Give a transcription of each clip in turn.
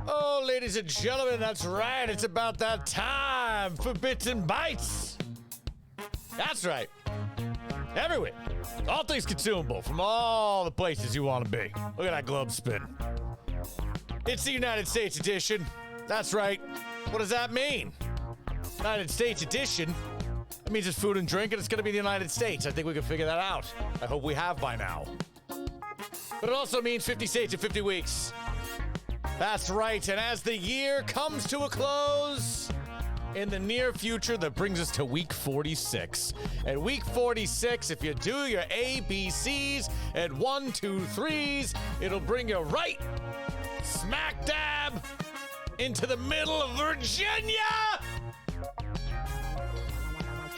Oh, ladies and gentlemen, that's right. It's about that time for Bits and Bytes. That's right. Every week, all things consumable from all the places you want to be. Look at that globe spin. It's the United States edition. That's right. What does that mean? United States edition? That means it's food and drink, and it's going to be the United States. I think we can figure that out. I hope we have by now. But it also means 50 states in 50 weeks. That's right, and as the year comes to a close, in the near future, that brings us to week 46. At week 46, if you do your ABCs and 1, 2, 3s, it'll bring you right smack dab into the middle of Virginia!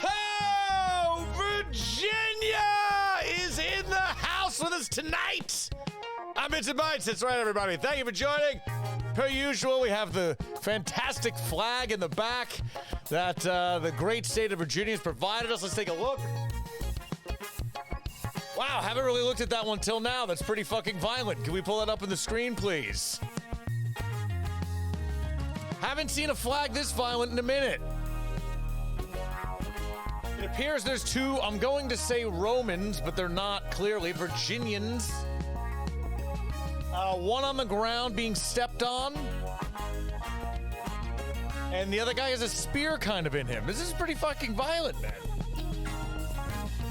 Oh, Virginia is in the house with us tonight! I'm Bits and Bytes. That's right, everybody. Thank you for joining. Per usual, we have the fantastic flag in the back that the great state of Virginia has provided us. Let's take a look. Wow, haven't really looked at that one till now. That's pretty fucking violent. Can we pull it up on the screen, please? Haven't seen a flag this violent in a minute. It appears there's two, I'm going to say Romans, but they're not clearly Virginians. One on the ground being stepped on. And the other guy has a spear kind of in him. This is pretty fucking violent, man.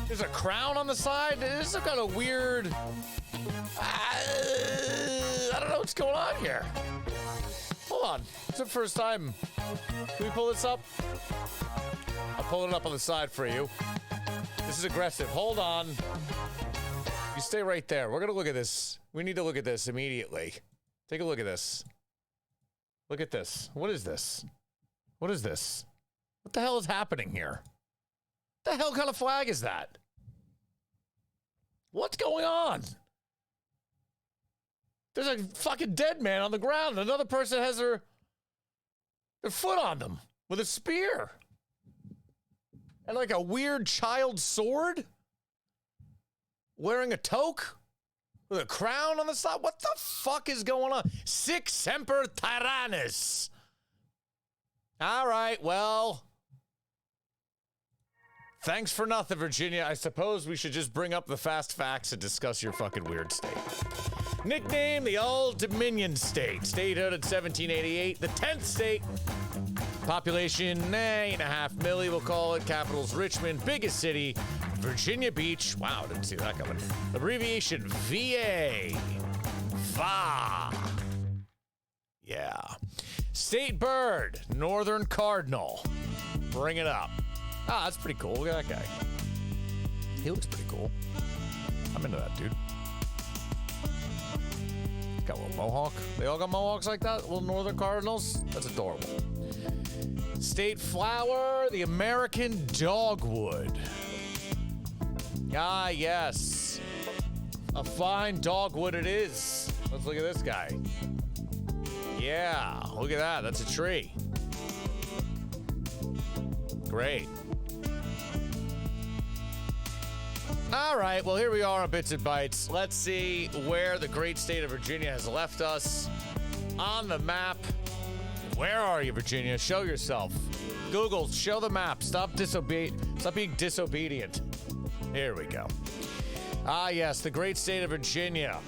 There's a crown on the side. This is some kind of weird... I don't know what's going on here. Hold on. It's the first time. Can we pull this up? I'll pull it up on the side for you. This is aggressive. Hold on. You stay right there. We're going to look at this. We need to look at this immediately. Take a look at this. Look at this. What is this? What is this? What the hell is happening here? What the hell kind of flag is that? What's going on? There's a fucking dead man on the ground. Another person has their foot on them with a spear. And like a weird child sword. Wearing a toque with a crown on the side. What the fuck is going on? Sic semper tyrannis. All right, well, thanks for nothing, Virginia. I suppose we should just bring up the fast facts and discuss your fucking weird state. Nickname the Old Dominion State. Statehood in 1788. The 10th state. Population, 8.5 million, we'll call it. Capital's Richmond. Biggest city, Virginia Beach. Wow, didn't see that coming. Abbreviation, VA. VA. Yeah. State bird, northern cardinal. Bring it up. Ah, that's pretty cool. Look at that guy. He looks pretty cool. I'm into that, dude. Got a little mohawk. They all got mohawks like that? Little northern cardinals? That's adorable. State flower, the American dogwood. Ah, yes. A fine dogwood it is. Let's look at this guy. Yeah, look at that. That's a tree. Great. All right, well, here we are on Bits and Bytes. Let's see where the great state of Virginia has left us on the map. Where are you, Virginia? Show yourself. Google, show the map. Stop being disobedient. Here we go. Ah, yes, the great state of Virginia.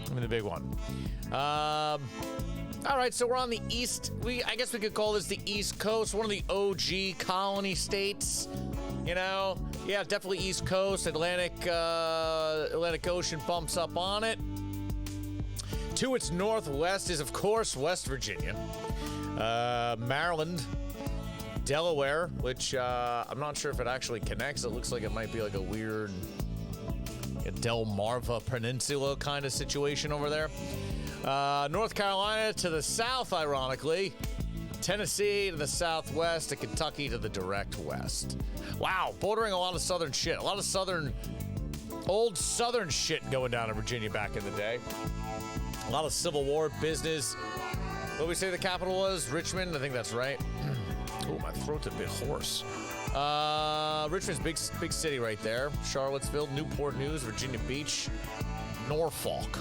I mean, the big one. All right, so we're on the east. I guess we could call this the East Coast, one of the OG colony states. You know, yeah, definitely East Coast. Atlantic Ocean bumps up on it. To its northwest is, of course, West Virginia, Maryland, Delaware, which I'm not sure if it actually connects. It looks like it might be like a weird Delmarva Peninsula kind of situation over there. North Carolina to the south, ironically. Tennessee to the southwest, and Kentucky to the direct west. Wow, bordering a lot of southern shit. A lot of old southern shit going down in Virginia back in the day. A lot of Civil War business. What did we say the capital was? Richmond? I think that's right. Oh, my throat's a bit hoarse. Richmond's big city right there. Charlottesville, Newport News, Virginia Beach, Norfolk.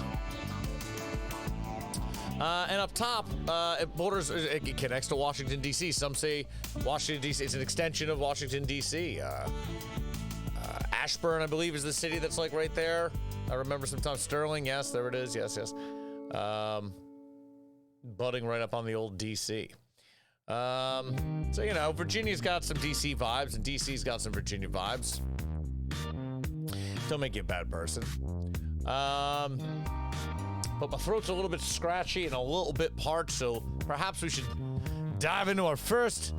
And up top, it connects to Washington, D.C. Some say Washington, D.C. is an extension of Washington, D.C. Ashburn, I believe, is the city that's like right there. I remember sometimes Sterling. Yes, there it is. Yes, yes. Butting right up on the old D.C. So, you know, Virginia's got some D.C. vibes, and D.C.'s got some Virginia vibes. Don't make you a bad person. But my throat's a little bit scratchy and a little bit parched, so perhaps we should dive into our first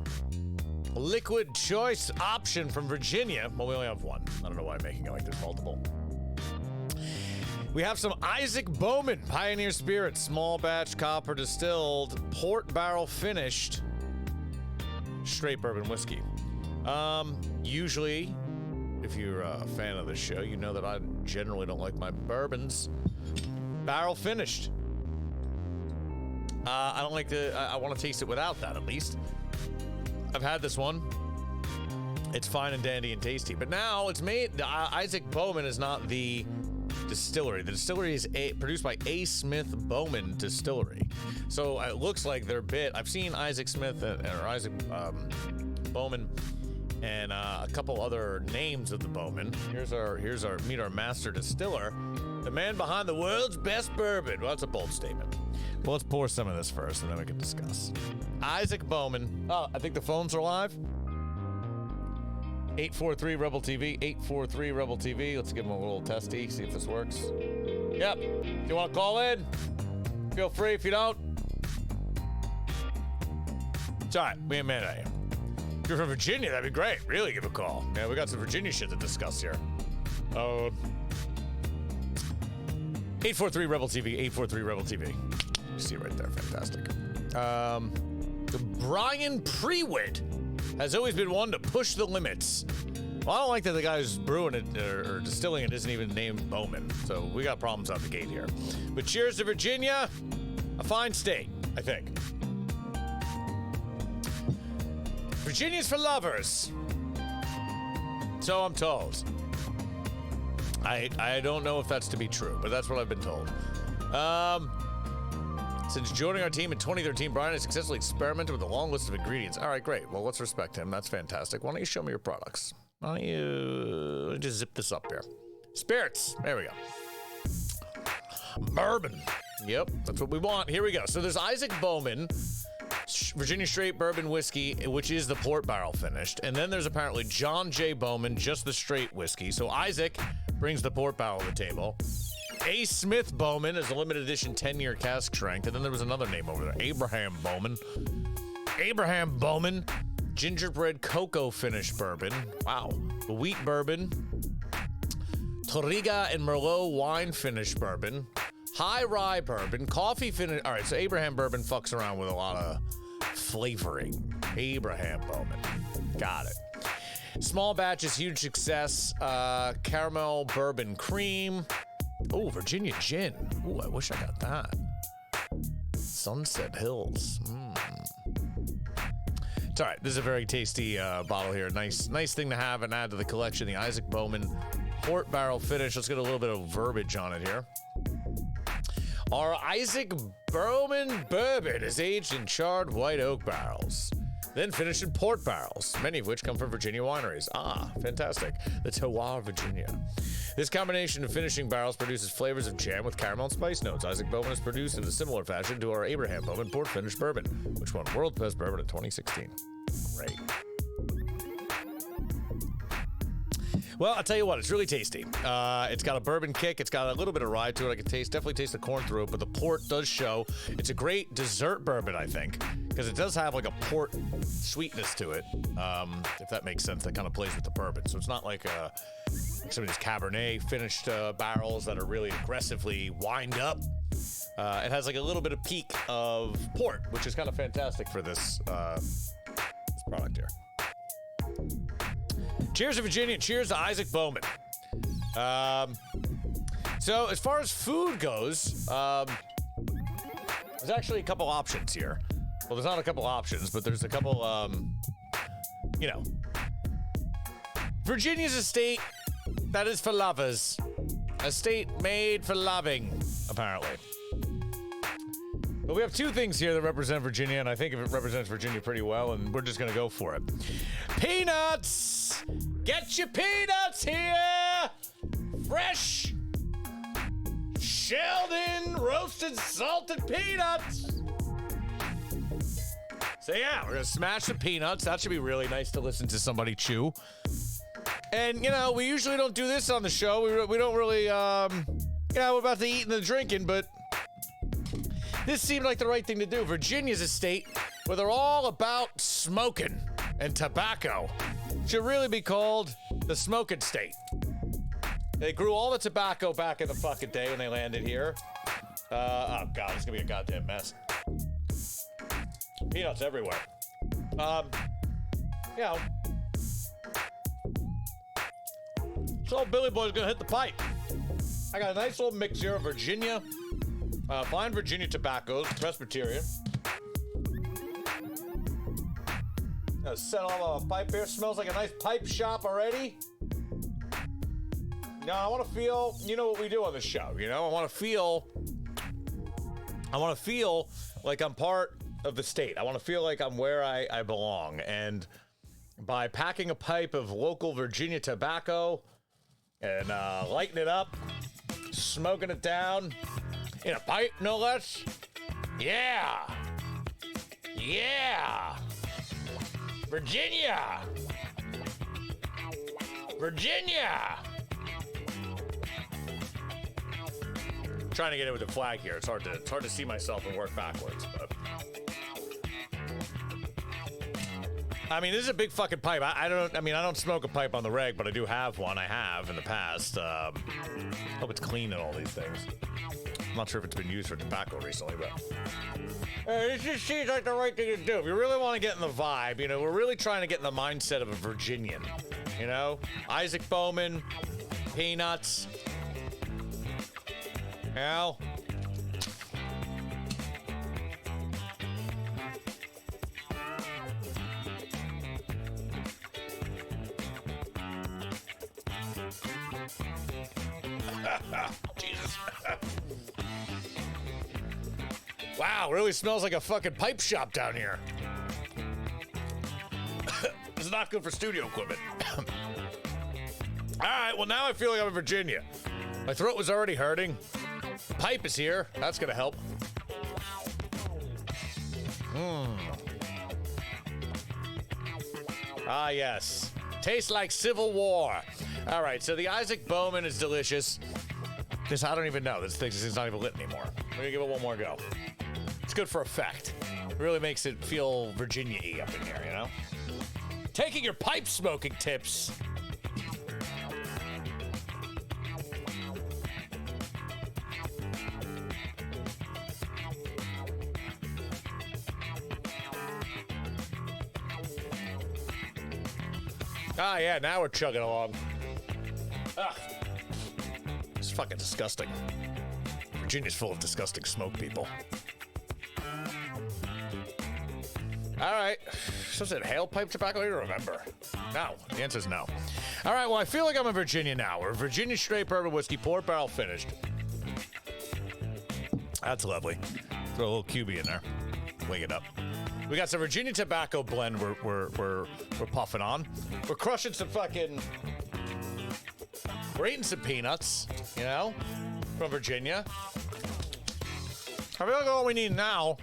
liquid choice option from Virginia. Well, we only have one. I don't know why I'm making it like there's multiple. We have some Isaac BOWMAN Pioneer Spirit Small Batch Copper Distilled Port Barrel Finished Straight Bourbon Whiskey. Usually, if you're a fan of the show, you know that I generally don't like my bourbons barrel finished. I don't like I want to taste it without that, at least. I've had this one. It's fine and dandy and tasty. But now it's made, Isaac BOWMAN is not the distillery. The distillery is produced by A. Smith BOWMAN Distillery. So it looks like their bit. I've seen Isaac Smith or Isaac BOWMAN and a couple other names of the BOWMAN. Here's our meet our master distiller, the man behind the world's best bourbon. Well, that's a bold statement. Well, let's pour some of this first, and then we can discuss. Isaac BOWMAN. Oh, I think the phones are live. 843 Rebel TV. 843 Rebel TV. Let's give them a little testy, see if this works. Yep. If you want to call in, feel free. If you don't, it's all right. We ain't mad at you. If you're from Virginia, that'd be great. Really give a call. Yeah, we got some Virginia shit to discuss here. 843 Rebel TV. 843 Rebel TV. You see right there. Fantastic. Brian Prewitt has always been one to push the limits. Well, I don't like that the guy who's brewing it or distilling it isn't even named BOWMAN. So we got problems out the gate here. But cheers to Virginia. A fine state, I think. Virginia's for lovers. So I'm told. I don't know if that's to be true, but that's what I've been told. Since joining our team in 2013, Brian has successfully experimented with a long list of ingredients. All right, great. Well, let's respect him. That's fantastic. Why don't you show me your products? Why don't you just zip this up here? Spirits. There we go. Bourbon. Yep, that's what we want. Here we go. So there's Isaac BOWMAN, Virginia Straight Bourbon Whiskey, which is the port barrel finished. And then there's apparently John J. BOWMAN, just the straight whiskey. So Isaac brings the port barrel to the table. A. Smith BOWMAN is a limited edition 10-year cask strength. And then there was another name over there, Abraham BOWMAN. Abraham BOWMAN, gingerbread cocoa finished bourbon. Wow. The wheat bourbon. Toriga and Merlot wine finished bourbon. High rye bourbon. Coffee finished. All right, so Abraham bourbon fucks around with a lot of flavoring. Abraham BOWMAN. Got it. Small batches, huge success. Caramel bourbon cream. Oh, Virginia gin. Oh, I wish I got that. Sunset Hills. It's all right. This is a very tasty bottle here. Nice thing to have and add to the collection. The Isaac BOWMAN port barrel finish. Let's get a little bit of verbiage on it here. Our Isaac BOWMAN bourbon is aged in charred white oak barrels, then finished in port barrels, many of which come from Virginia wineries. Ah, fantastic. The Terroir, Virginia. This combination of finishing barrels produces flavors of jam with caramel and spice notes. Isaac BOWMAN is produced in a similar fashion to our Abraham BOWMAN port finished bourbon, which won World's Best Bourbon in 2016. Great. Well, I'll tell you what, it's really tasty. It's got a bourbon kick. It's got a little bit of rye to it. I can definitely taste the corn through it, but the port does show. It's a great dessert bourbon, I think, because it does have like a port sweetness to it, if that makes sense. That kind of plays with the bourbon. So it's not like some of these Cabernet finished barrels that are really aggressively wind up. It has like a little bit of peak of port, which is kind of fantastic for this product here. Cheers to Virginia. Cheers to Isaac BOWMAN. So as far as food goes, there's actually a couple options here. Well, there's not a couple options, but there's a couple, Virginia's a state that is for lovers. A state made for loving, apparently. But we have two things here that represent Virginia, and I think it represents Virginia pretty well, and we're just gonna go for it. Peanuts! Get your peanuts here! Fresh, shelled in, roasted, salted peanuts! So yeah, we're gonna smash the peanuts. That should be really nice to listen to somebody chew. And, you know, we usually don't do this on the show. We don't really, yeah, we're about the eating and the drinking, but this seemed like the right thing to do. Virginia's a state where they're all about smoking and tobacco. Should really be called the smoking state. They grew all the tobacco back in the fucking day when they landed here. Oh God, it's gonna be a goddamn mess. Peanuts everywhere. You know. So Billy Boy's gonna hit the pipe. I got a nice little mix here of Virginia. Fine Virginia tobaccos, Presbyterian. Gonna set all the pipe here. Smells like a nice pipe shop already. Now I want to feel, you know what we do on the show, you know? I want to feel like I'm part of the state. I want to feel like I'm where I belong. And by packing a pipe of local Virginia tobacco and lighting it up, smoking it down in a pipe, no less. Yeah. Yeah. Virginia. Virginia. Trying to get it with the flag here. It's hard to see myself and work backwards, but I mean, this is a big fucking pipe. I don't smoke a pipe on the reg, but I do have one. I have in the past. Hope it's clean and all these things. I'm not sure if it's been used for tobacco recently, but this just seems like the right thing to do. If you really want to get in the vibe, you know, we're really trying to get in the mindset of a Virginian. You know, Isaac Bowman, peanuts. Al. Jesus. Wow, really smells like a fucking pipe shop down here. It's not good for studio equipment. All right, well, now I feel like I'm in Virginia. My throat was already hurting. The pipe is here. That's gonna help. Ah, yes. Tastes like Civil War. All right, so the Isaac Bowman is delicious. This, I don't even know. This thing's not even lit anymore. We're gonna give it one more go. It's good for effect. It really makes it feel Virginia-y up in here, you know? Taking your pipe smoking tips. Ah, yeah, now we're chugging along. Ugh. It's fucking disgusting. Virginia's full of disgusting smoke people. All right. So is it hail pipe tobacco? I don't remember. No. The answer is no. All right, well, I feel like I'm in Virginia now. We're Virginia straight bourbon whiskey, port barrel finished. That's lovely. Throw a little QB in there. Wing it up. We got some Virginia tobacco blend we're puffing on. We're crushing some fucking... We're eating some peanuts, you know, from Virginia. I feel like all we need now...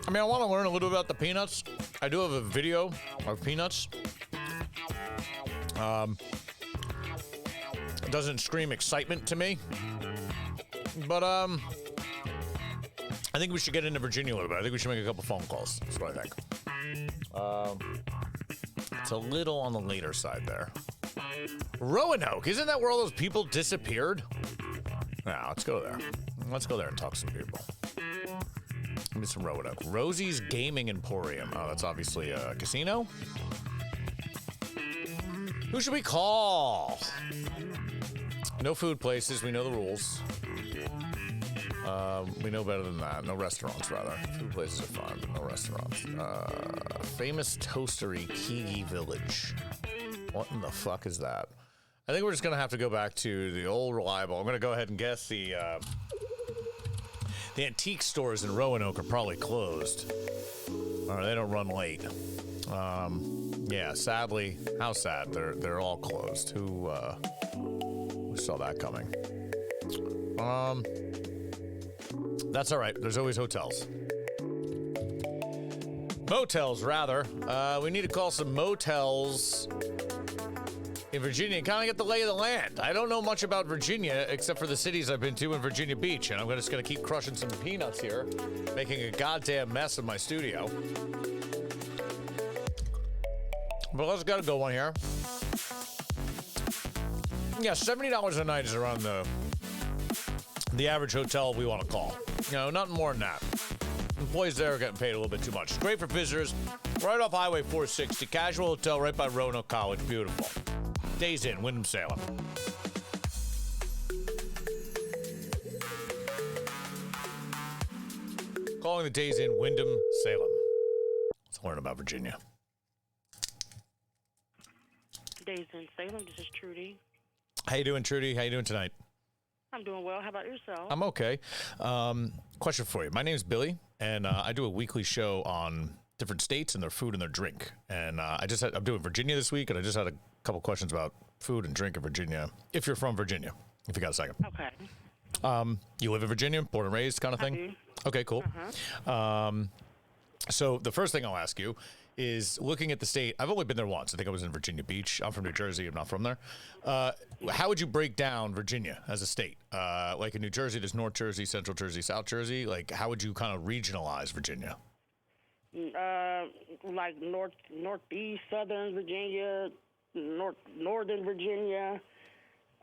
I mean, I want to learn a little bit about the peanuts. I do have a video of peanuts. It doesn't scream excitement to me. But, I think we should get into Virginia a little bit. I think we should make a couple phone calls. That's what I think. It's a little on the later side there. Roanoke, isn't that where all those people disappeared? Nah, let's go there. Let's go there and talk to some people. Give me some Roanoke. Rosie's Gaming Emporium. Oh, that's obviously a casino. Who should we call? No food places. We know the rules. We know better than that. No restaurants, rather. Food places are fine, but no restaurants. Famous Toastery, Keegi Village. What in the fuck is that? I think we're just gonna have to go back to the old reliable. I'm gonna go ahead and guess the The antique stores in Roanoke are probably closed, or they don't run late. Yeah, sadly, how sad? They're all closed. Who saw that coming? That's all right. There's always hotels. Motels, rather. We need to call some motels in Virginia and kind of get the lay of the land. I don't know much about Virginia except for the cities I've been to in Virginia Beach, and I'm just going to keep crushing some peanuts here, making a goddamn mess of my studio. But let's get a good one here. Yeah, $70 a night is around the average hotel we want to call. You know, nothing more than that. Employees there are getting paid a little bit too much. It's great for visitors. Right off Highway 460. Casual hotel right by Roanoke College. Beautiful. Days Inn, Winston-Salem. Calling the Days Inn, Wyndham-Salem. Let's learn about Virginia. Days Inn, Salem. This is Trudy. How you doing, Trudy? How you doing tonight? I'm doing well. How about yourself? I'm okay. Question for you. My name's Billy, and I do a weekly show on different states and their food and their drink. And I'm doing Virginia this week, and I just had a couple questions about food and drink in Virginia. If you're from Virginia, if you got a second. Okay. You live in Virginia, born and raised, kind of thing. I do. Okay, cool. So the first thing I'll ask you is, looking at the state, I've only been there once. I think I was in Virginia Beach. I'm from New Jersey. I'm not from there. How would you break down Virginia as a state? Like in New Jersey, there's North Jersey, Central Jersey, South Jersey. Like, how would you kind of regionalize Virginia? Like northeast, southern Virginia, northern Virginia.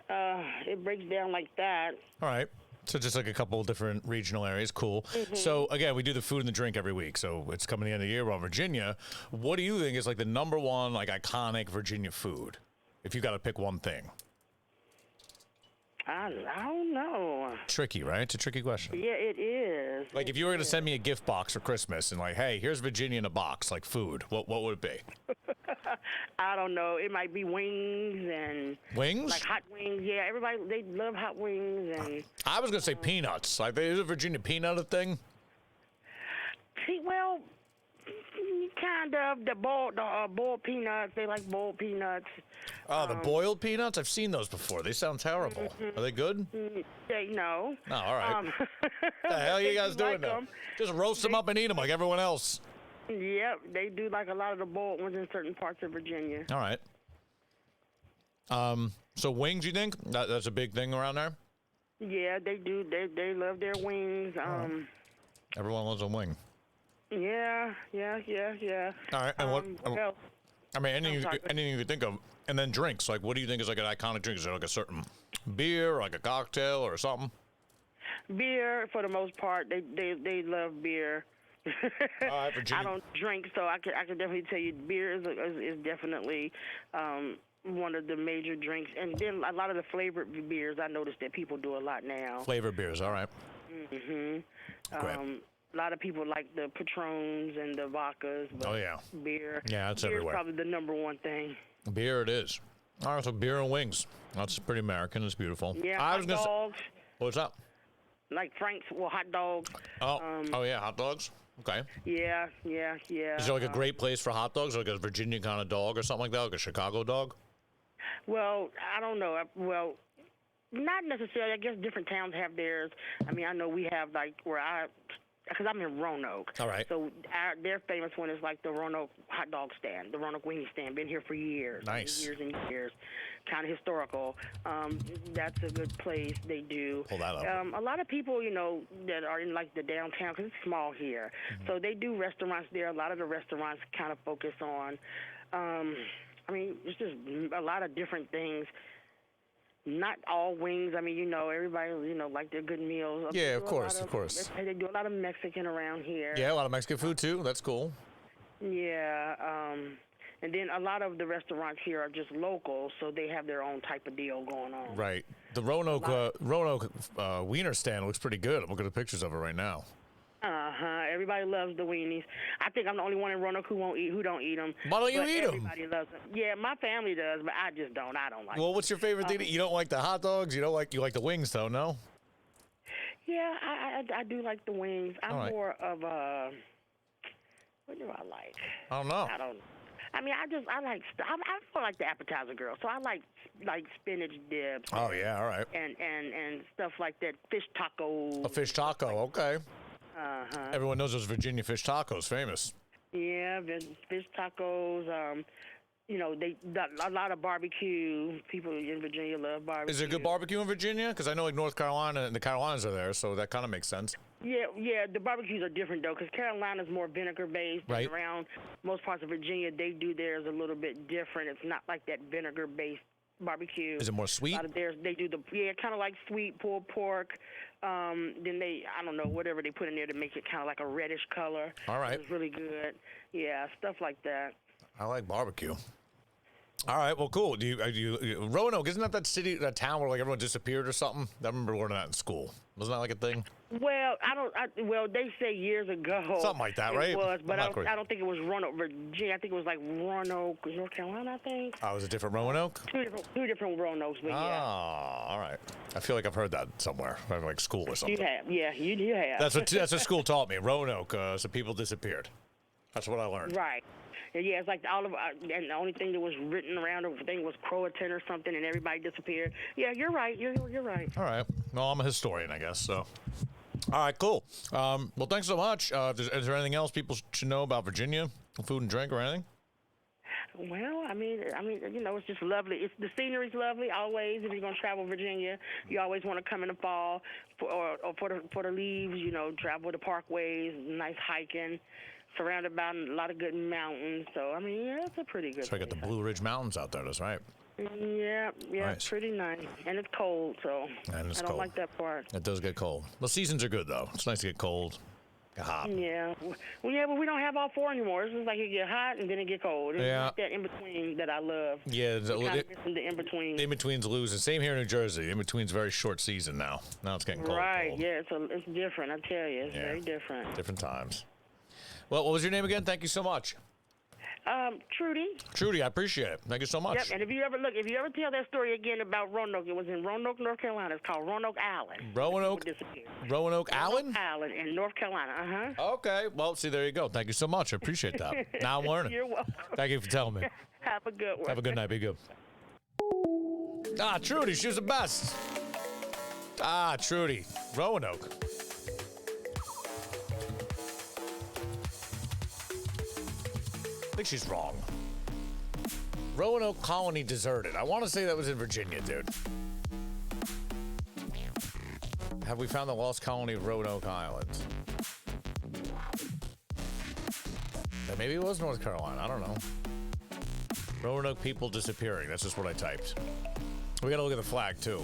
It breaks down like that. All right. So just like a couple of different regional areas. Cool. Mm-hmm. So again, we do the food and the drink every week. So it's coming the end of the year. We're on Virginia. What do you think is like the number one, like, iconic Virginia food? If you got to pick one thing. I don't know. Tricky, right? It's a tricky question. Yeah, it is. Like, if you were going to send me a gift box for Christmas and like, hey, here's Virginia in a box, like food, what would it be? I don't know. It might be wings and Wings? like hot wings. Yeah, everybody, they love hot wings. And I was going to say peanuts. Like, is a Virginia peanut a thing? well, kind of the boiled peanuts. They like boiled peanuts. Oh, the boiled peanuts? I've seen those before. They sound terrible. Are they good? No. Oh, all right. What the hell are you guys doing now? Just roast them up and eat them like everyone else. Yep, they do like a lot of the boiled ones in certain parts of Virginia. All right. So wings, you think? That's a big thing around there? Yeah, they do. They love their wings. Everyone loves a wing. Yeah. All right. And what else? I mean, anything you could think of. And then drinks. Like, what do you think is like an iconic drink? Is there like a certain beer or like a cocktail or something? Beer, for the most part. They love beer. All right, Virginia. I don't drink, so I can definitely tell you beer is definitely one of the major drinks. And then a lot of the flavored beers, I noticed that people do a lot now. Flavored beers, all right. Mm-hmm. Great. A lot of people like the Patrons and the vodkas. But Oh, yeah. Beer. Yeah, it's Beer's everywhere. probably the number one thing. Beer it is. All right, so beer and wings. That's pretty American. It's beautiful. Yeah, I hot was gonna dogs. Say, what's up? Like Frank's, hot dogs. Oh, yeah, hot dogs. Okay. Yeah. Is there like a great place for hot dogs, like a Virginia kind of dog or something like that, like a Chicago dog? Well, I don't know. Well, not necessarily. I guess different towns have theirs. I mean, I know we have like because I'm in Roanoke. All right. So their famous one is like the Roanoke hot dog stand, the Roanoke wing stand. Been here for years. Nice. Years and years. Kind of historical. That's a good place. They do. Pull that up. A lot of people, that are in like the downtown, because it's small here. Mm-hmm. So they do restaurants there. A lot of the restaurants kind of focus on, I mean, it's just a lot of different things. Not all wings. I mean, everybody, like their good meals. Yeah, of course. They do a lot of Mexican around here. Yeah, a lot of Mexican food too. That's cool. Yeah. And then a lot of the restaurants here are just local, so they have their own type of deal going on. Right. The Roanoke wiener stand looks pretty good. I'm looking at pictures of it right now. Everybody loves the weenies. I think I'm the only one in Roanoke who don't eat them. Why don't you eat them? Everybody loves them. Yeah, my family does, but I just don't. I don't like them. Well, what's your favorite thing? You don't like the hot dogs? You like the wings, though, no? Yeah, I do like the wings. I'm All right. more of a, what do I like? I don't know. I don't. I mean, I'm more like the appetizer girl. So I like spinach dips. Oh yeah, all right. And stuff like that. Fish tacos. A fish taco, okay. Uh-huh. Everyone knows those Virginia fish tacos, famous. Yeah, fish tacos. You know, a lot of barbecue. People in Virginia love barbecue. Is there good barbecue in Virginia? Because I know like North Carolina and the Carolinas are there, so that kind of makes sense. Yeah, the barbecues are different though, because Carolina's more vinegar based. Right. Around most parts of Virginia, they do theirs a little bit different. It's not like that vinegar based barbecue. Is it more sweet? A lot of theirs, they do kind of like sweet pulled pork. Then I don't know, whatever they put in there to make it kind of like a reddish color. All right. It's really good. Yeah, stuff like that. I like barbecue. All right, well, cool. Do you Roanoke? Isn't that city, that town where like everyone disappeared or something? I remember learning that in school. Wasn't that like a thing? Well, well, they say years ago. Something like that, right? It was, but I don't think it was Roanoke, Virginia. I think it was like Roanoke, North Carolina, I think. Oh, it was a different Roanoke? Two different Roanokes, but yeah. Oh, all right. I feel like I've heard that somewhere, like school or something. You have, yeah, you have. That's what school taught me. Roanoke, so people disappeared. That's what I learned. Right. Yeah, it's like and the only thing that was written around the thing was Croatan or something, and everybody disappeared. Yeah, you're right. You're right. All right. Well, I'm a historian, I guess. So, all right, cool. Well, thanks so much. Is there anything else people should know about Virginia, food and drink, or anything? Well, I mean, you know, it's just lovely. The scenery's lovely always. If you're gonna travel Virginia, you always want to come in the fall or for the leaves. You know, travel the parkways, nice hiking. Surrounded by a lot of good mountains, so I mean, yeah, it's a pretty good. So I got the Blue Ridge Mountains out there. That's right. Yeah, nice. Pretty nice, and it's cold, so I don't like that part. It does get cold. The seasons are good though. It's nice to get cold. Get hot. Yeah, but we don't have all four anymore. It's just like it get hot and then it get cold. It's like that in between that I love. Yeah, the in between. In between's losing. Same here in New Jersey. In between's very short season now. Now it's getting cold. Right. Cold. Yeah, it's different. I tell you, it's very different. Different times. Well, what was your name again? Thank you so much. Trudy. Trudy, I appreciate it. Thank you so much. Yep, and if you ever tell that story again about Roanoke, it was in Roanoke, North Carolina. It's called Roanoke Island. Roanoke Island? Island in North Carolina, Okay, well, see, there you go. Thank you so much. I appreciate that. Now I'm learning. You're welcome. Thank you for telling me. Have a good one. Have a good night. Be good. Trudy, she was the best. Trudy, Roanoke. I think she's wrong. Roanoke Colony deserted. I want to say that was in Virginia, dude. Have we found the lost colony of Roanoke Island? Maybe it was North Carolina. I don't know. Roanoke people disappearing. That's just what I typed. We got to look at the flag, too.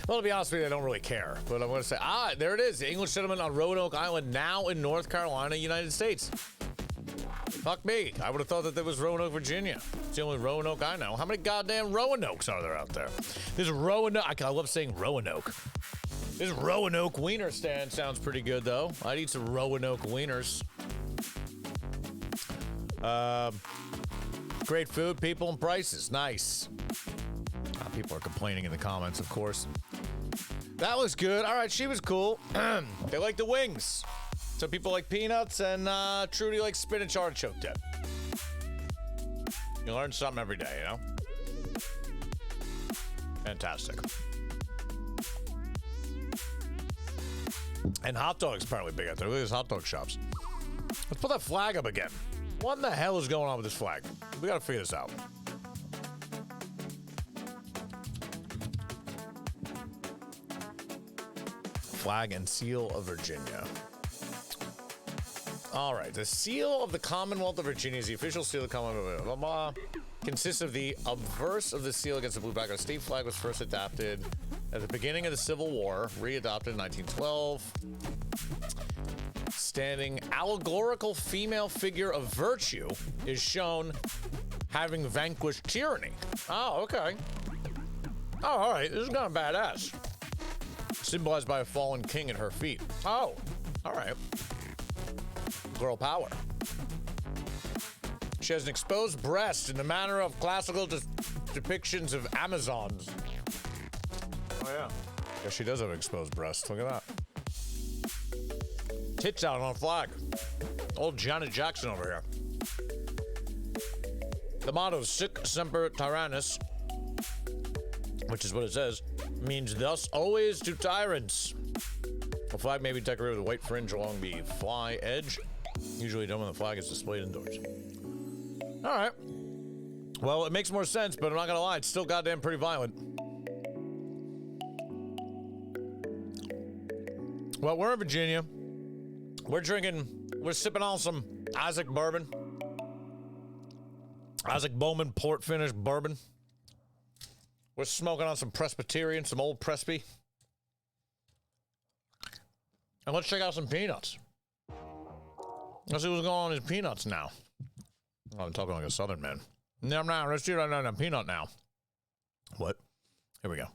Well, to be honest with you, I don't really care. But I'm going to say, there it is. The English settlement on Roanoke Island, now in North Carolina, United States. Fuck me. I would have thought that there was Roanoke, Virginia. It's the only Roanoke I know. How many goddamn Roanokes are there out there? This Roanoke. I love saying Roanoke. This Roanoke wiener stand sounds pretty good, though. I'd eat some Roanoke wieners. Great food, people, and prices. Nice. People are complaining in the comments, of course. That was good. All right, she was cool. They like the wings. Some people like peanuts, and Trudy likes spinach artichoke dip. You learn something every day, you know? Fantastic. And hot dogs apparently big out there. Look at these hot dog shops. Let's put that flag up again. What in the hell is going on with this flag? We gotta figure this out. Flag and seal of Virginia. All right, the seal of the Commonwealth of Virginia is the official seal of the Commonwealth. Blah, blah, blah. Consists of the obverse of the seal against the blue background. The state flag was first adopted at the beginning of the Civil War, readopted in 1912. Standing allegorical female figure of virtue is shown having vanquished tyranny. Oh, okay. Oh, all right. This is kind of badass. Symbolized by a fallen king at her feet. Oh, all right. Girl power. She has an exposed breast in the manner of classical depictions of Amazons. Oh, yeah. Guess she does have exposed breasts. Look at that. Tits out on a flag. Old Janet Jackson over here. The motto, Sic Semper Tyrannis, which is what it says, means thus always to tyrants. A flag may be decorated with a white fringe along the fly edge, usually done when the flag is displayed indoors. All right. Well, it makes more sense, but I'm not gonna lie, it's still goddamn pretty violent. Well, we're in Virginia. We're sipping on some ISSAC bourbon. ISSAC BOWMAN port finish bourbon. We're smoking on some Presbyterian, some old Presby. And let's check out some peanuts. Let's see what's going on in peanuts now. Oh, I'm talking like a Southern man. No, let's do that on a peanut now. What? Here we go.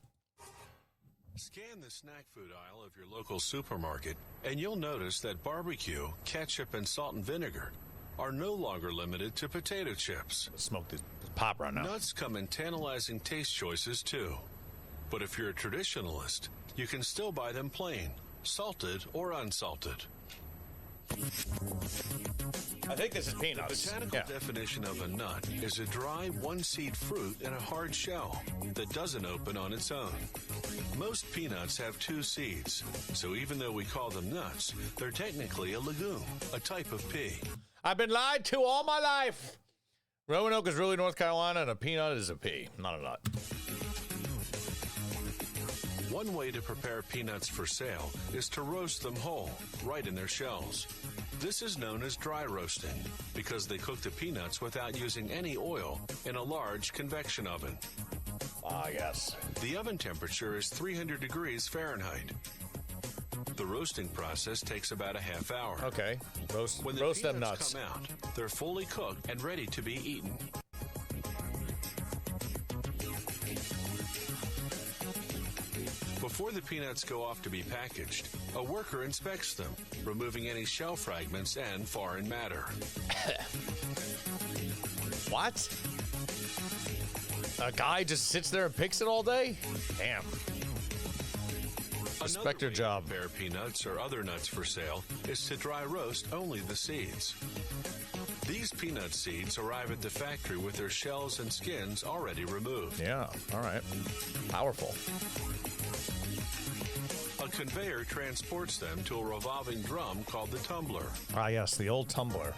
Scan the snack food aisle of your local supermarket, and you'll notice that barbecue, ketchup, and salt and vinegar are no longer limited to potato chips. Let's smoke this pop right now. Nuts come in tantalizing taste choices, too. But if you're a traditionalist, you can still buy them plain, salted or unsalted. I think this is peanuts. The botanical definition of a nut is a dry one-seed fruit in a hard shell that doesn't open on its own. Most peanuts have 2 seeds, so even though we call them nuts, they're technically a legume, a type of pea. I've been lied to all my life. Roanoke is really North Carolina, and a peanut is a pea, not a nut. One way to prepare peanuts for sale is to roast them whole, right in their shells. This is known as dry roasting because they cook the peanuts without using any oil in a large convection oven. Ah, yes. The oven temperature is 300 degrees Fahrenheit. The roasting process takes about a half hour. Okay, roast when the roast them peanuts nuts. come out, they're fully cooked and ready to be eaten. Before the peanuts go off to be packaged, a worker inspects them, removing any shell fragments and foreign matter. What? A guy just sits there and picks it all day? Damn. Inspector job. Prepare peanuts or other nuts for sale is to dry roast only the seeds. These peanut seeds arrive at the factory with their shells and skins already removed. Yeah, all right. Powerful. A conveyor transports them to a revolving drum called the tumbler. Ah, yes, the old tumbler.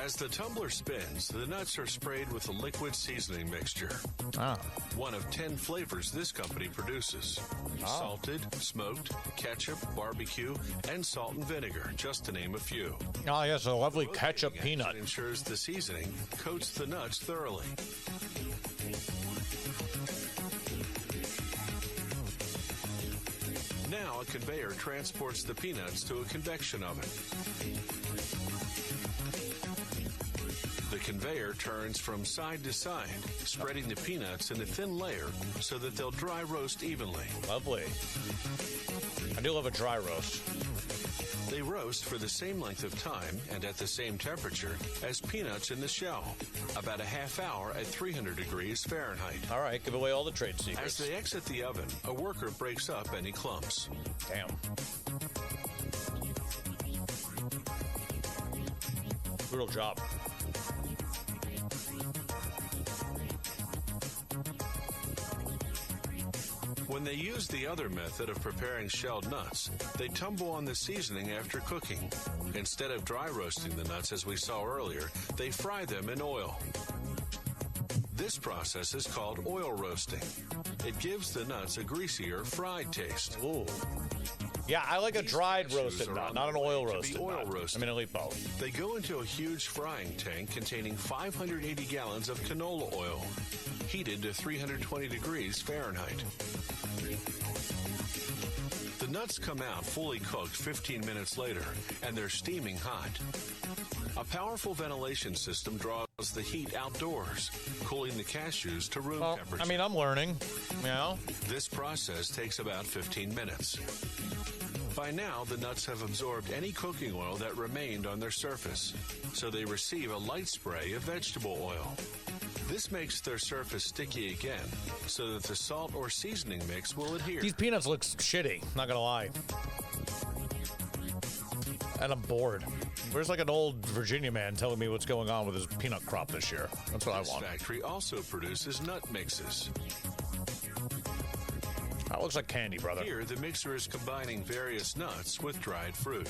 As the tumbler spins, the nuts are sprayed with a liquid seasoning mixture. Ah. One of 10 flavors this company produces. Salted, smoked, ketchup, barbecue, and salt and vinegar, just to name a few. Ah, yes, a lovely ketchup peanut. Ensures the seasoning coats the nuts thoroughly. Now a conveyor transports the peanuts to a convection oven. The conveyor turns from side to side, spreading the peanuts in a thin layer so that they'll dry roast evenly. Lovely. I do love a dry roast. They roast for the same length of time and at the same temperature as peanuts in the shell, about a half hour at 300 degrees Fahrenheit. All right, give away all the trade secrets. As they exit the oven, a worker breaks up any clumps. Damn. Brutal job. When they use the other method of preparing shelled nuts, they tumble on the seasoning after cooking. Instead of dry roasting the nuts as we saw earlier, they fry them in oil. This process is called oil roasting. It gives the nuts a greasier, fried taste. Ooh. Yeah, I like a dried roasted nut, not an oil roasted nut. I mean, I'll eat both. They go into a huge frying tank containing 580 gallons of canola oil, heated to 320 degrees Fahrenheit. The nuts come out fully cooked 15 minutes later, and they're steaming hot. A powerful ventilation system draws the heat outdoors, cooling the cashews to room temperature. I mean, I'm learning, you know. This process takes about 15 minutes. By now, the nuts have absorbed any cooking oil that remained on their surface, so they receive a light spray of vegetable oil. This makes their surface sticky again, so that the salt or seasoning mix will adhere. These peanuts look shitty, not gonna lie. And I'm bored. Where's like an old Virginia man telling me what's going on with his peanut crop this year? That's what I want. This factory also produces nut mixes. That looks like candy, brother. Here, the mixer is combining various nuts with dried fruit.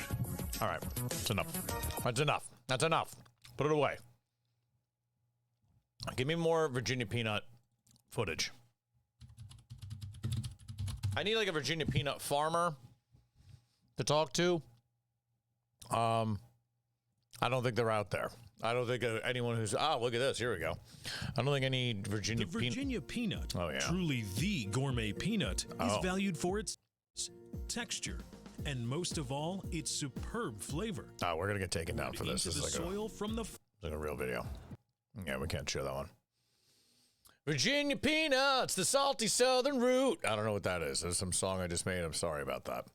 All right, that's enough. That's enough. That's enough. Put it away. Give me more Virginia peanut footage. I need like a Virginia peanut farmer to talk to. I don't think they're out there. I don't think anyone who's look at this. Here we go. I don't think any Virginia peanut. Oh yeah, truly the gourmet peanut is valued for its texture and most of all its superb flavor. Oh, we're gonna get taken down for this. This is like soil from the like a real video. Yeah, we can't show that one. Virginia peanuts, the salty southern root. I don't know what that is. There's some song I just made. I'm sorry about that.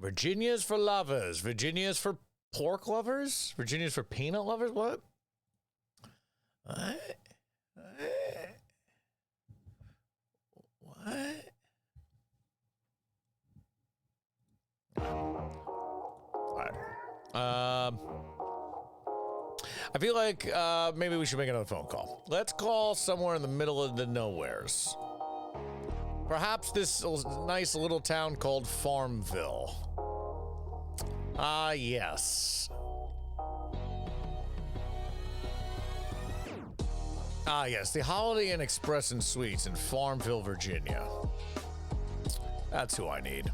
Virginia's for lovers. Virginia's for pork lovers. Virginia's for peanut lovers. What? What? All right. I feel like maybe we should make another phone call. Let's call somewhere in the middle of the nowheres. Perhaps this nice little town called Farmville. Yes. Yes, the Holiday Inn Express and Suites in Farmville, Virginia. That's who I need.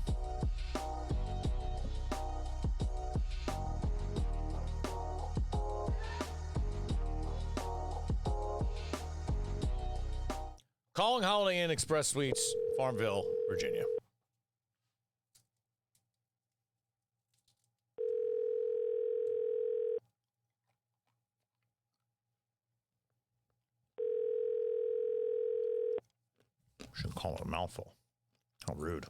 Calling Holiday Inn Express Suites, Farmville, Virginia. Shouldn't call it a mouthful. How rude.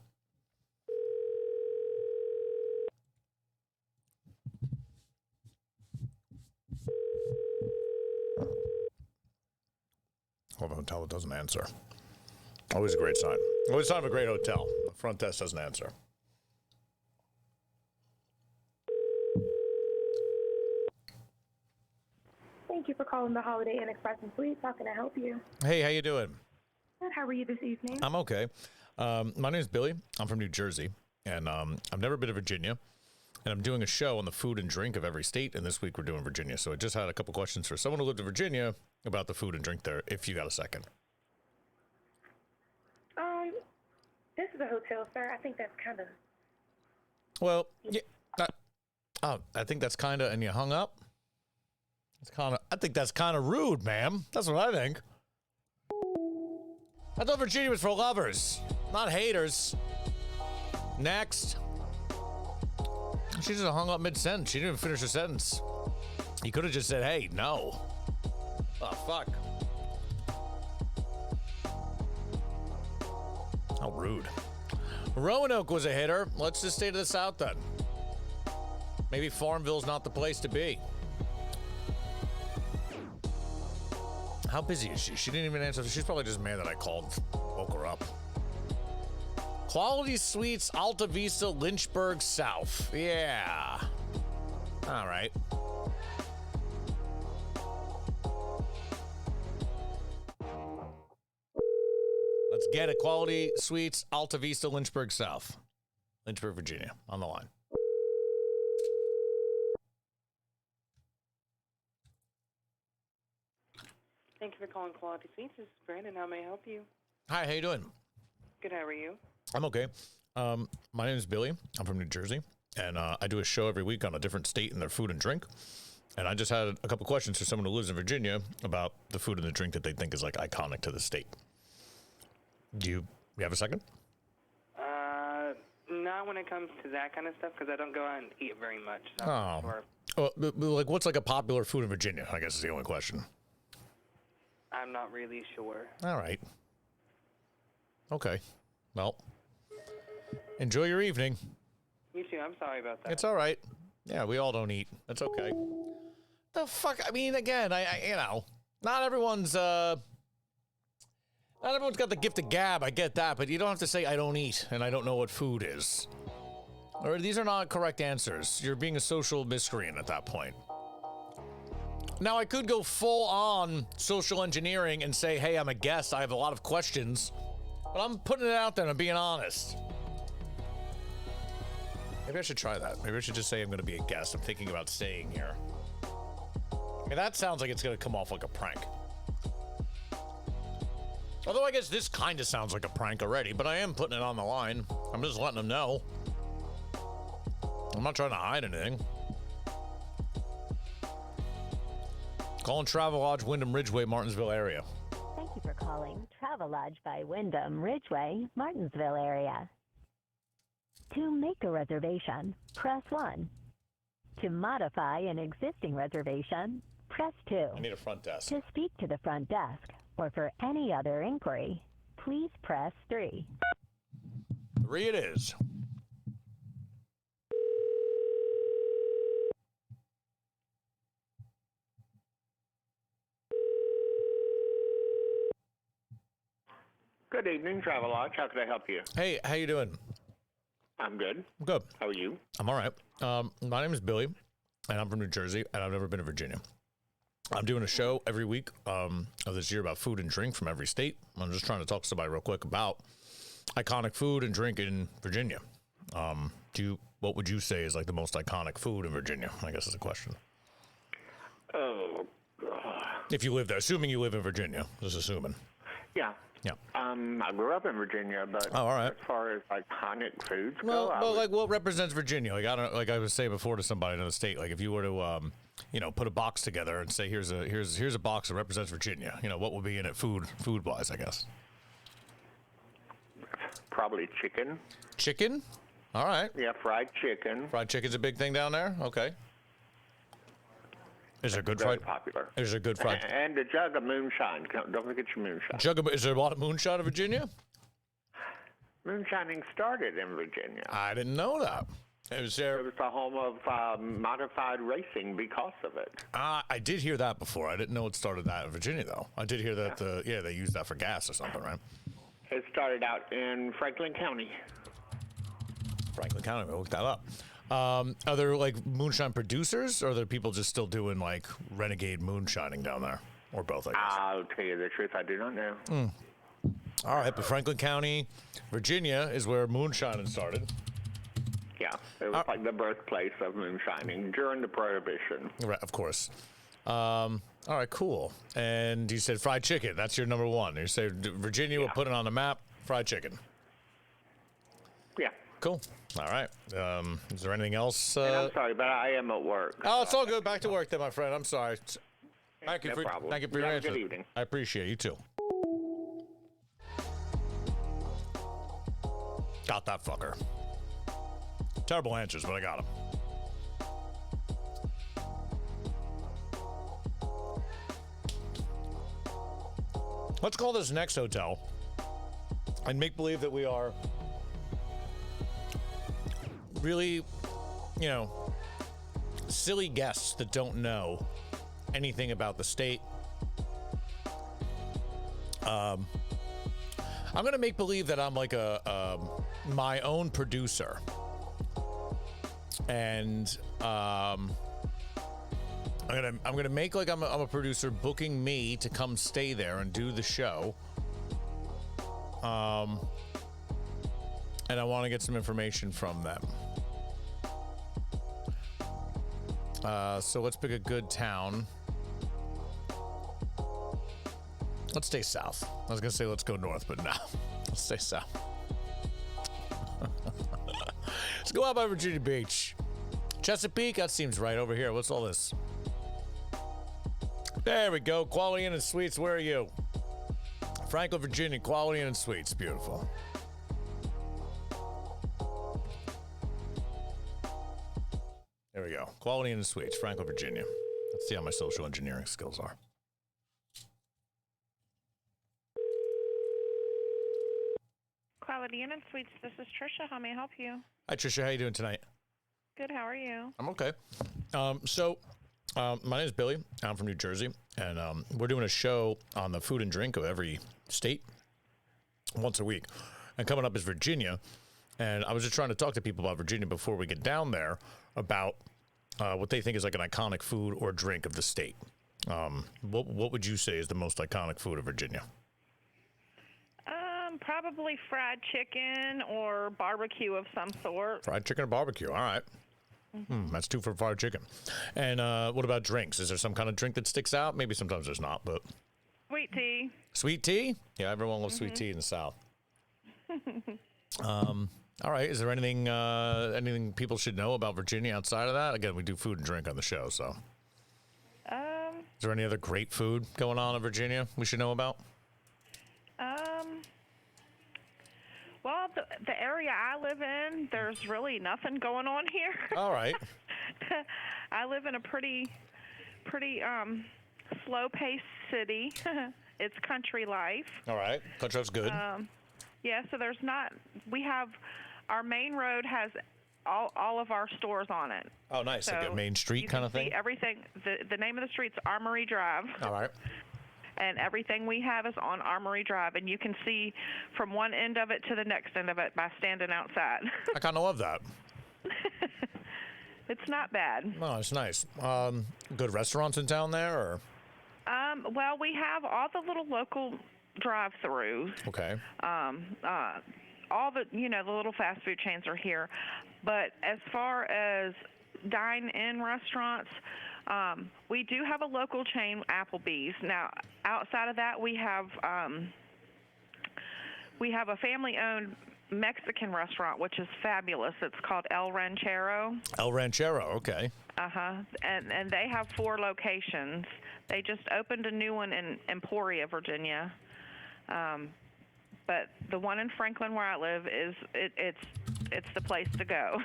Love a hotel that doesn't answer. Always a great sign. Always a sign of a great hotel. The front desk doesn't answer. Thank you for calling the Holiday Inn Express and Suites. How can I help you? Hey, how you doing? Good. How are you this evening? I'm okay. My name is Billy. I'm from New Jersey, and I've never been to Virginia. And I'm doing a show on the food and drink of every state, and this week we're doing Virginia. So I just had a couple questions for someone who lived in Virginia about the food and drink there, if you got a second. This is a hotel, sir. I think that's kind of... Well, yeah. I think that's kind of, and you hung up? It's kind of, I think that's kind of rude, ma'am. That's what I think. I thought Virginia was for lovers, not haters. Next. She just hung up mid-sentence. She didn't even finish her sentence. You could have just said, hey, no. Oh, fuck. How rude. Roanoke was a hitter. Let's just stay to the south then. Maybe Farmville's not the place to be. How busy is she? She didn't even answer. She's probably just mad that I called, woke her up. Quality Suites, Alta Vista, Lynchburg South. Yeah. All right. Let's get it. Quality Suites, Alta Vista, Lynchburg South. Lynchburg, Virginia. On the line. Thank you for calling Quality Suites. This is Brandon. How may I help you? Hi, how you doing? Good. How are you? I'm okay. My name is Billy. I'm from New Jersey, and I do a show every week on a different state and their food and drink. And I just had a couple questions for someone who lives in Virginia about the food and the drink that they think is like iconic to the state. Do you have a second? Not when it comes to that kind of stuff, because I don't go out and eat very much. So Well, like, what's like a popular food in Virginia? I guess is the only question. I'm not really sure. All right. Okay. Well, enjoy your evening. You too. I'm sorry about that. It's all right. Yeah, we all don't eat. That's okay. The fuck? I mean, again, I Not everyone's got the gift of gab. I get that, but you don't have to say I don't eat and I don't know what food is. Or these are not correct answers. You're being a social miscreant at that point. Now, I could go full on social engineering and say, hey, I'm a guest. I have a lot of questions. But I'm putting it out there and I'm being honest. Maybe I should try that. Maybe I should just say I'm going to be a guest. I'm thinking about staying here. I mean, that sounds like it's going to come off like a prank. Although I guess this kind of sounds like a prank already, but I am putting it on the line. I'm just letting them know. I'm not trying to hide anything. Calling Travelodge, Wyndham Ridgeway, Martinsville area. Thank you for calling Travelodge by Wyndham Ridgeway, Martinsville area. To make a reservation, press 1. To modify an existing reservation, press 2. I need a front desk. To speak to the front desk or for any other inquiry, please press 3. 3 it is. Good evening, Travelodge. How can I help you? Hey, how you doing? I'm good. Good. How are you? I'm all right. My name is Billy, and I'm from New Jersey, and I've never been to Virginia. I'm doing a show every week of this year about food and drink from every state. I'm just trying to talk to somebody real quick about iconic food and drink in Virginia. What would you say is like the most iconic food in Virginia? I guess is the question. Oh, God. If you live there, assuming you live in Virginia, just assuming. Yeah. Yeah. I grew up in Virginia, but all right. as far as iconic foods well, go, like what represents Virginia? Like I don't, like I was saying before to somebody in the state, like if you were to, put a box together and say here's a box that represents Virginia, what would be in it food wise, I guess. probably chicken. Chicken? All right. Yeah, fried chicken. Fried chicken's a big thing down there? Okay. Is there good Very fried? popular. Is there good fried? And a jug of moonshine. Don't forget your moonshine. Is there a lot of moonshine in Virginia? Moonshining started in Virginia. I didn't know that. It was the home of modified racing because of it. I did hear that before. I didn't know it started that in Virginia, though. I did hear that, they used that for gas or something, right? It started out in Franklin County. Franklin County, we looked that up. Are there, like, moonshine producers, or are there people just still doing, like, renegade moonshining down there? Or both, I guess. I'll tell you the truth, I do not know. All right, but Franklin County, Virginia is where moonshining started. Yeah, it was like the birthplace of moonshining during the Prohibition. Right, of course. All right, cool. And you said fried chicken. That's your number one. You say Virginia will put it on the map, fried chicken. Yeah. Cool. All right. Is there anything else? And I'm sorry, but I am at work. Oh, it's all good. Back to work then, my friend. I'm sorry. Thank you No for problem. thank you for You your have a answer. good evening. I appreciate it. You too. Got that fucker. Terrible answers, but I got him. Let's call this next hotel and make believe that we are really, silly guests that don't know anything about the state. I'm going to make believe that I'm like my own producer. And I'm gonna make like I'm a producer booking me to come stay there and do the show. And I want to get some information from them. So let's pick a good town. Let's stay south. I was gonna say let's go north, but no, let's stay south. Let's go out by Virginia Beach. Chesapeake, that seems right over here. What's all this? There we go. Quality Inn and Suites, where are you? Franklin, Virginia, Quality Inn and Suites. Beautiful. There we go. Quality Inn and Suites, Franklin, Virginia. Let's see how my social engineering skills are. Quality Inn and Suites, this is Trisha. How may I help you? Hi, Trisha. How you doing tonight? Good, how are you? I'm okay. So My name is Billy. I'm from New Jersey, and we're doing a show on the food and drink of every state once a week. And coming up is Virginia, and I was just trying to talk to people about Virginia before we get down there about what they think is like an iconic food or drink of the state. What would you say is the most iconic food of Virginia? Probably fried chicken or barbecue of some sort. Fried chicken or barbecue. All right. That's 2 for fried chicken. And what about drinks? Is there some kind of drink that sticks out? Maybe sometimes there's not, but. Sweet tea. Sweet tea? Yeah, everyone loves sweet tea in the South. All right. Is there anything people should know about Virginia outside of that? Again, we do food and drink on the show, so. Is there any other great food going on in Virginia we should know about? Well, the area I live in, there's really nothing going on here. All right. I live in a pretty slow-paced city. It's country life. All right. Country life's good. Yeah, so there's not. We have our main road has all of our stores on it. Oh, nice. So like a main street kind of thing? Everything. The name of the street's Armory Drive. All right. And everything we have is on Armory Drive, and you can see from one end of it to the next end of it by standing outside. I kind of love that. It's not bad. Oh, it's nice. Good restaurants in town there, or? Well, we have all the little local drive-throughs. Okay. All the the little fast food chains are here, but as far as dine-in restaurants, we do have a local chain, Applebee's. Now, outside of that, we have a family-owned Mexican restaurant, which is fabulous. It's called El Ranchero. El Ranchero, okay. And they have 4 locations. They just opened a new one in Emporia, Virginia. But the one in Franklin, where I live, it's the place to go.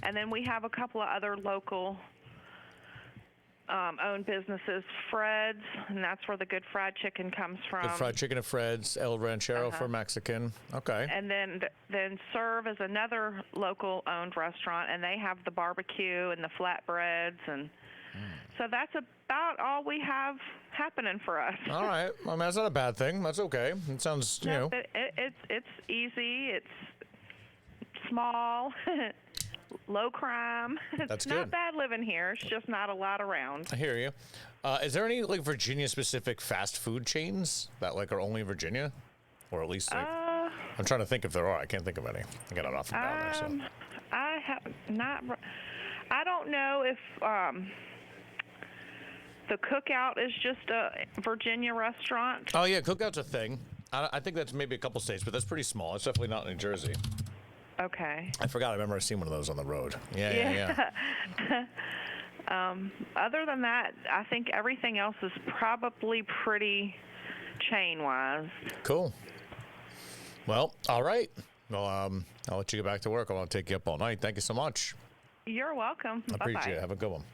And then we have a couple of other local owned businesses. Fred's, and that's where the good fried chicken comes from. Good fried chicken at Fred's, El Ranchero for Mexican. Okay. And then Serve is another local owned restaurant, and they have the barbecue and the flatbreads, and so that's about all we have happening for us. All right. I mean, that's not a bad thing. That's okay. It sounds, It's easy. It's small. Low crime. That's not good. bad living here. It's just not a lot around. I hear you. Is there any like Virginia-specific fast food chains that like are only in Virginia, or at least like, I'm trying to think if there are. I can't think of any. I got it off from down there. So. I have not. I don't know if the Cookout is just a Virginia restaurant. Oh yeah, Cookout's a thing. I think that's maybe a couple states, but that's pretty small. It's definitely not in New Jersey. Okay. I forgot. I remember seeing one of those on the road. Yeah. Other than that, I think everything else is probably pretty chain-wise. Cool. Well, all right. Well, I'll let you get back to work. I want to take you up all night. Thank you so much. You're welcome. I appreciate it. Have a good one.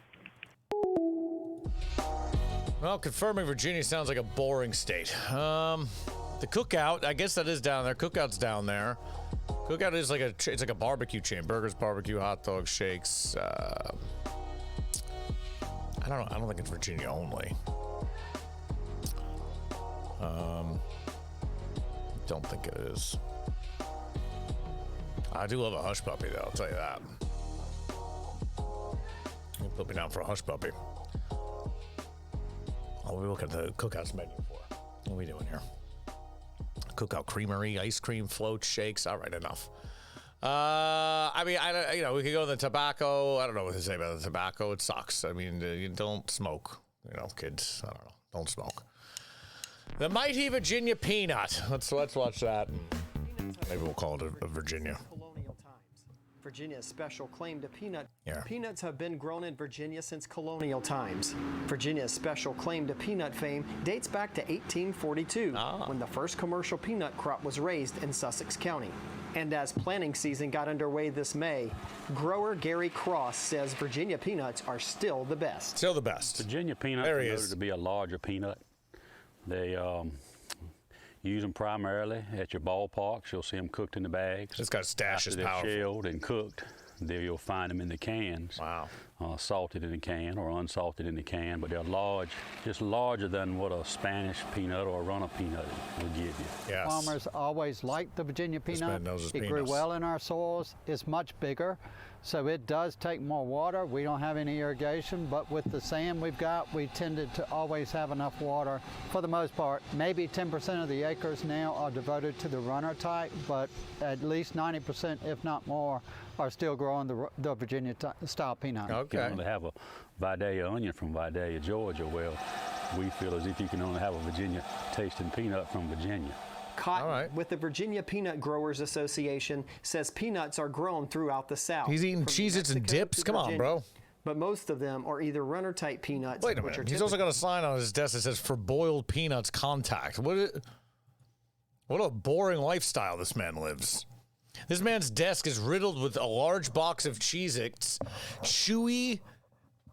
Well, confirming Virginia sounds like a boring state. The Cookout, I guess that is down there. Cookout's down there. Cookout is it's like a barbecue chain. Burgers, barbecue, hot dogs, shakes. I don't think it's Virginia only. Don't think it is. I do love a hush puppy, though. I'll tell you that. You put me down for a hush puppy. I'll be looking at the Cookout's menu for. What are we doing here? Cookout Creamery, ice cream, floats, shakes. All right, enough. I mean, we could go to the tobacco. I don't know what to say about the tobacco. It sucks. I mean, you don't smoke. Kids. I don't know. Don't smoke. The Mighty Virginia Peanut. Let's watch that. Maybe we'll call it a Virginia. Colonial times. Virginia's special claim to peanut. Yeah. Peanuts have been grown in Virginia since colonial times. Virginia's special claim to peanut fame dates back to 1842, when the first commercial peanut crop was raised in Sussex County. And as planting season got underway this May, grower Gary Cross says Virginia peanuts are still the best. Still the best. Virginia peanuts are noted to be a larger peanut. They use them primarily at your ballparks. You'll see them cooked in the bags. It's got stash is powerful. After they're shelled and cooked, there you'll find them in the cans. Wow. salted in a can or unsalted in a can, but they're large, just larger than what a Spanish peanut or a runner peanut would give you. Yes. Farmers always liked the Virginia This man peanut. knows his It grew peanuts. well in our soils. It's much bigger, so it does take more water. We don't have any irrigation, but with the sand we've got, we tended to always have enough water for the most part. Maybe 10% of the acres now are devoted to the runner type, but at least 90%, if not more, are still growing the Virginia style peanut. You can only have a Vidalia onion from Vidalia, Georgia. Well, we feel as if you can only have a Virginia tasting peanut from Virginia. Cotton with the Virginia Peanut Growers Association says peanuts are grown throughout the South. He's eating from Cheez-Its and Mexico dips? to Come on, Virginia. bro. But most of them are either runner-type peanuts. Wait a which minute. are He's also got a sign on his desk that says "For boiled peanuts, contact." What a boring lifestyle this man lives. This man's desk is riddled with a large box of Cheez-Its, chewy,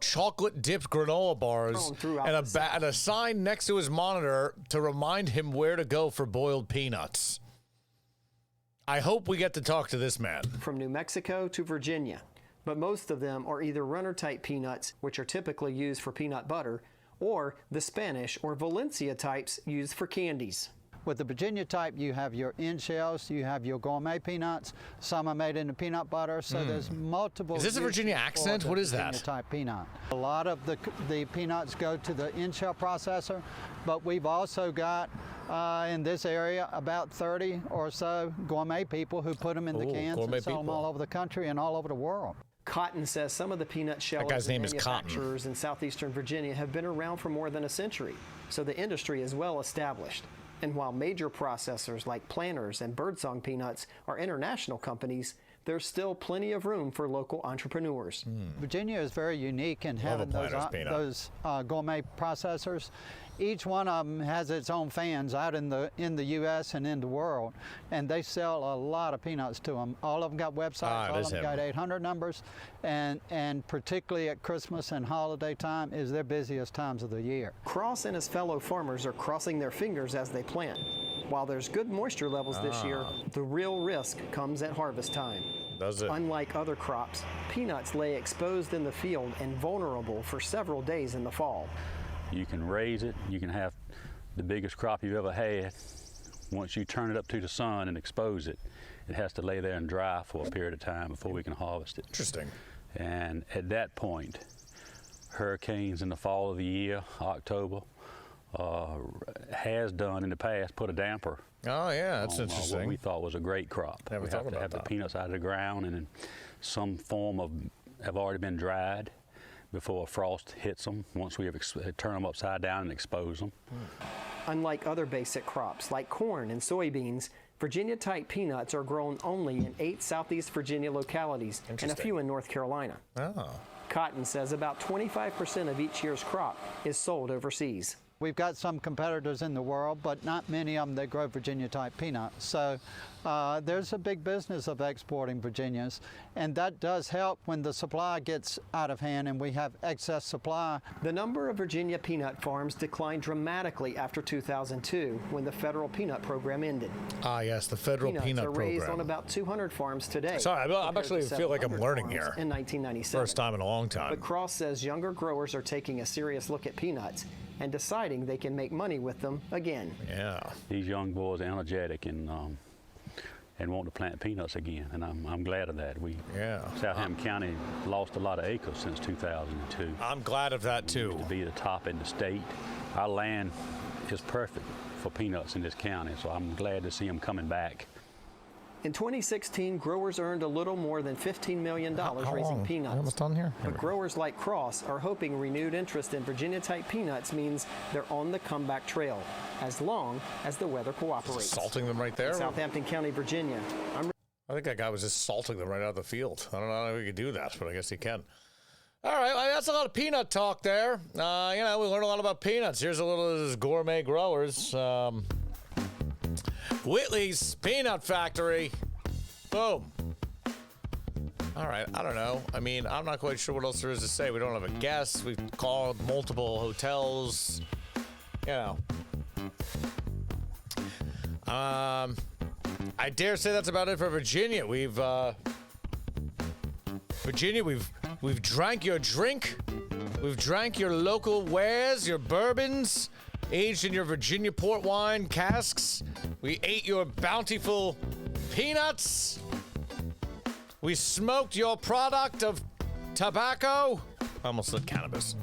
chocolate-dipped granola bars, and a sign next to his monitor to remind him where to go for boiled peanuts. I hope we get to talk to this man. From New Mexico to Virginia. But most of them are either runner-type peanuts, which are typically used for peanut butter, or the Spanish or Valencia types used for candies. With the Virginia type, you have your in-shells, you have your gourmet peanuts. Some are made into peanut butter, so there's multiple. Is this a Virginia uses for accent? the What is Virginia that? type peanut. A lot of the peanuts go to the in-shell processor, but we've also got in this area about 30 or so gourmet people who put them in the cans and sell them all over the country and all over the world. Cotton says some of the peanut shellers guy's name and is Cotton. manufacturers in southeastern Virginia have been around for more than a century, so the industry is well established. And while major processors like Planters and Birdsong Peanuts are international companies, there's still plenty of room for local entrepreneurs. Virginia is very unique in having Planters peanut. those gourmet processors. Each one of them has its own fans out in the U.S. and in the world, and they sell a lot of peanuts to them. All of them got websites, all of them got 800 numbers, and particularly at Christmas and holiday time is their busiest times of the year. Cross and his fellow farmers are crossing their fingers as they plant. While there's good moisture levels this year, the real risk comes at harvest time. Does it? Unlike other crops, peanuts lay exposed in the field and vulnerable for several days in the fall. You can raise it, you can have the biggest crop you've ever had. Once you turn it up to the sun and expose it, it has to lay there and dry for a period of time before we can harvest it. Interesting. And at that point, hurricanes in the fall of the year, October, has done in the past put a damper. Oh yeah, that's on, interesting. what we thought was a great crop. Never we thought have to about have that. the peanuts out of the ground and in some form of have already been dried before frost hits them. Once we have turn them upside down and expose them. Unlike other basic crops like corn and soybeans, Virginia-type peanuts are grown only in 8 southeast Virginia localities and a few in North Carolina. Cotton says about 25% of each year's crop is sold overseas. We've got some competitors in the world, but not many of them that grow Virginia-type peanuts. So there's a big business of exporting Virginias, and that does help when the supply gets out of hand and we have excess supply. The number of Virginia peanut farms declined dramatically after 2002 when the federal peanut program ended. Ah, yes, the federal Peanuts peanut are program. raised on about 200 farms today. Sorry, I compared actually to feel like I'm 700 learning farms here. in 1997. First time in a long time. But Cross says younger growers are taking a serious look at peanuts and deciding they can make money with them again. Yeah. These young boys are energetic and want to plant peanuts again, and I'm glad of that. Southampton County lost a lot of acres since 2002. I'm glad of that too. To be the top in the state. Our land is perfect for peanuts in this county, so I'm glad to see them coming back. In 2016, growers earned a little more than $15 million raising peanuts. Almost done here? But growers like Cross are hoping renewed interest in Virginia-type peanuts means they're on the comeback trail, as long as the weather cooperates. Salting them right there? In Southampton County, Virginia. I think that guy was just salting them right out of the field. I don't know if he could do that, but I guess he can. All right, well, that's a lot of peanut talk there. We learned a lot about peanuts. Here's a little of this gourmet growers. Whitley's Peanut Factory. Boom. All right, I don't know. I mean, I'm not quite sure what else there is to say. We don't have a guest. We've called multiple hotels. I dare say that's about it for Virginia. We've We've drank your drink. We've drank your local wares, your bourbons, aged in your Virginia port wine casks. We ate your bountiful peanuts. We smoked your product of tobacco. I almost said cannabis.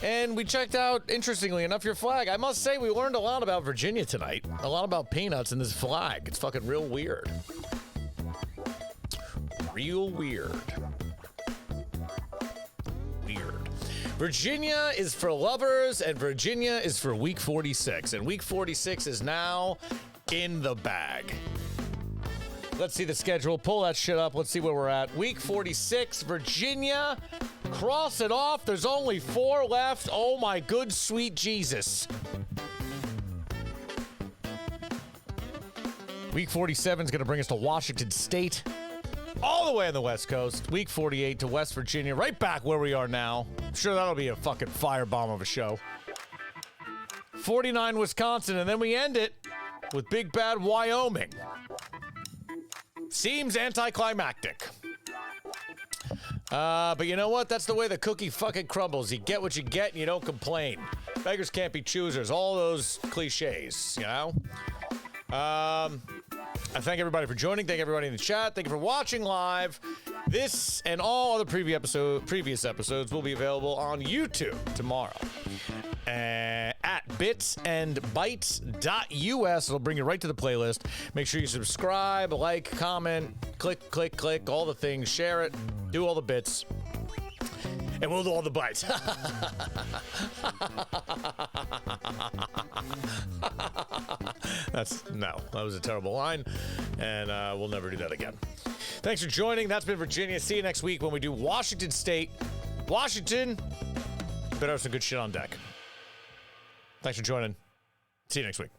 And we checked out, interestingly enough, your flag. I must say, we learned a lot about Virginia tonight. A lot about peanuts and this flag. It's fucking real weird. Real weird. Weird. Virginia is for lovers, and Virginia is for week 46. And week 46 is now in the bag. Let's see the schedule. Pull that shit up. Let's see where we're at. Week 46, Virginia. Cross it off. There's only 4 left. Oh my good sweet Jesus. Week 47 is going to bring us to Washington State. All the way on the West Coast. Week 48 to West Virginia. Right back where we are now. I'm sure that'll be a fucking firebomb of a show. 49 Wisconsin. And then we end it with Big Bad Wyoming. Seems anticlimactic. But you know what? That's the way the cookie fucking crumbles. You get what you get and you don't complain. Beggars can't be choosers. All those cliches, you know? I thank everybody for joining. Thank everybody in the chat. Thank you for watching live. This and all other previous episodes will be available on YouTube tomorrow. At bitsandbytes.us. It'll bring you right to the playlist. Make sure you subscribe, like, comment, click, all the things. Share it. Do all the bits. And we'll do all the bites. That was a terrible line. And we'll never do that again. Thanks for joining. That's been Virginia. See you next week when we do Washington State. Washington. Better have some good shit on deck. Thanks for joining. See you next week.